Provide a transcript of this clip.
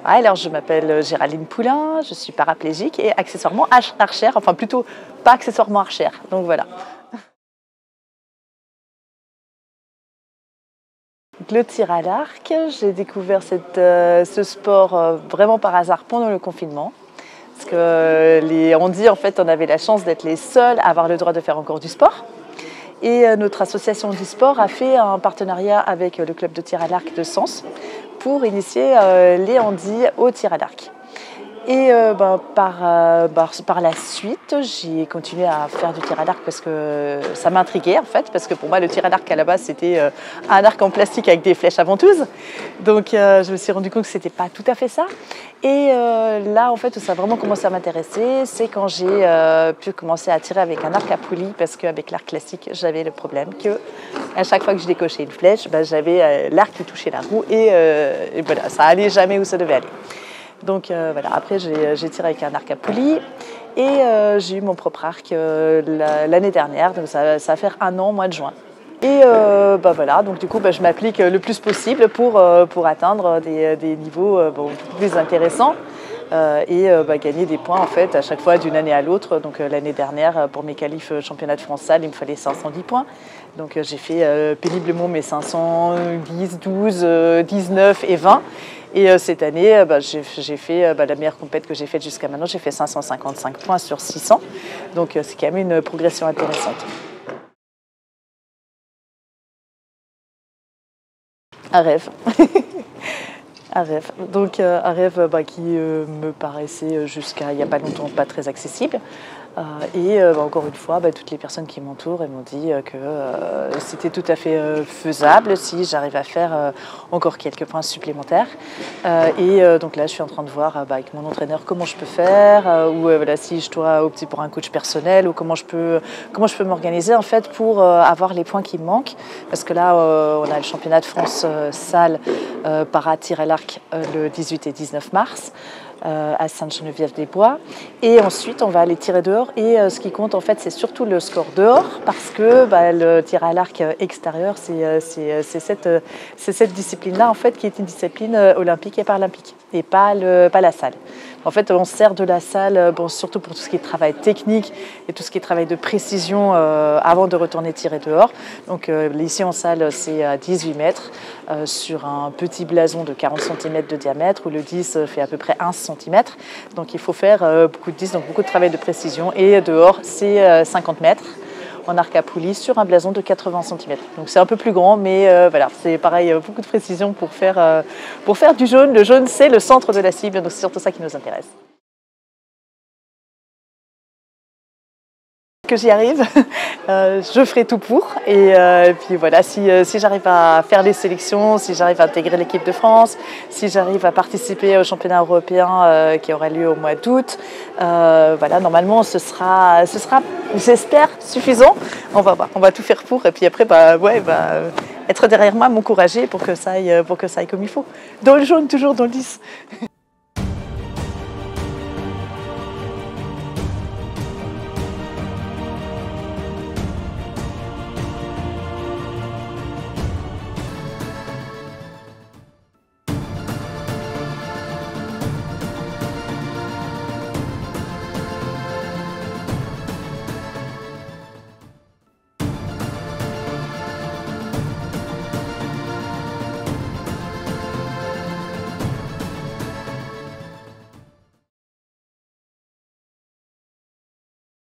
Alors, je m'appelle Géraldine Poulain, je suis paraplégique et accessoirement archère, enfin plutôt pas accessoirement archère, donc voilà. Le tir à l'arc, j'ai découvert ce sport vraiment par hasard pendant le confinement. Parce que on dit en fait on avait la chance d'être les seuls à avoir le droit de faire encore du sport. Et notre association du sport a fait un partenariat avec le club de tir à l'arc de Sens pour initier les handis au tir à l'arc. Et par la suite, j'ai continué à faire du tir à l'arc parce que ça m'intriguait en fait, parce que pour moi le tir à l'arc à la base c'était un arc en plastique avec des flèches à ventouses. Donc je me suis rendu compte que c'était pas tout à fait ça. Et là en fait où ça a vraiment commencé à m'intéresser, c'est quand j'ai pu commencer à tirer avec un arc à poulie, parce qu'avec l'arc classique j'avais le problème que à chaque fois que je décochais une flèche, j'avais l'arc qui touchait la roue et voilà, ça allait jamais où ça devait aller. Donc voilà, après j'ai tiré avec un arc à poulie et j'ai eu mon propre arc l'année dernière, donc ça va faire 1 an au mois de juin. Et voilà, donc du coup je m'applique le plus possible pour atteindre des niveaux beaucoup plus intéressants et gagner des points en fait à chaque fois d'une année à l'autre. Donc l'année dernière pour mes qualifs championnat de France salle, il me fallait 510 points. Donc j'ai fait péniblement mes 510, 12, 19 et 20. Et cette année, j'ai fait la meilleure compète que j'ai faite jusqu'à maintenant, j'ai fait 555 points sur 600. Donc c'est quand même une progression intéressante. Un rêve. Un rêve. Donc un rêve qui me paraissait jusqu'à il n'y a pas longtemps pas très accessible. Encore une fois, toutes les personnes qui m'entourent m'ont dit que c'était tout à fait faisable si j'arrive à faire encore quelques points supplémentaires. Donc là, je suis en train de voir avec mon entraîneur comment je peux faire, ou voilà, si je dois opter pour un coach personnel, ou comment je peux m'organiser en fait pour avoir les points qui me manquent. Parce que là, on a le championnat de France salle para tir à l'arc le 18 et 19 mars. À Sainte-Geneviève-des-Bois, et ensuite on va aller tirer dehors, et ce qui compte en fait c'est surtout le score dehors, parce que le tir à l'arc extérieur c'est cette discipline là en fait qui est une discipline olympique et paralympique et pas la salle. En fait on se sert de la salle surtout pour tout ce qui est travail technique et tout ce qui est travail de précision avant de retourner tirer dehors. Donc ici en salle c'est à 18 mètres sur un petit blason de 40 cm de diamètre, où le 10 fait à peu près 1 cm. Donc il faut faire beaucoup de 10, donc beaucoup de travail de précision. Et dehors, c'est 50 mètres en arc à poulie sur un blason de 80 cm. Donc c'est un peu plus grand, mais voilà, c'est pareil, beaucoup de précision pour faire du jaune. Le jaune, c'est le centre de la cible, donc c'est surtout ça qui nous intéresse. Que j'y arrive, je ferai tout pour, et puis voilà, si j'arrive à faire les sélections, si j'arrive à intégrer l'équipe de France, si j'arrive à participer au championnat européen qui aura lieu au mois d'août, voilà, normalement ce sera j'espère suffisant. On va voir, on va tout faire pour, et puis après être derrière moi, m'encourager pour que ça aille comme il faut. Dans le jaune, toujours dans le 10.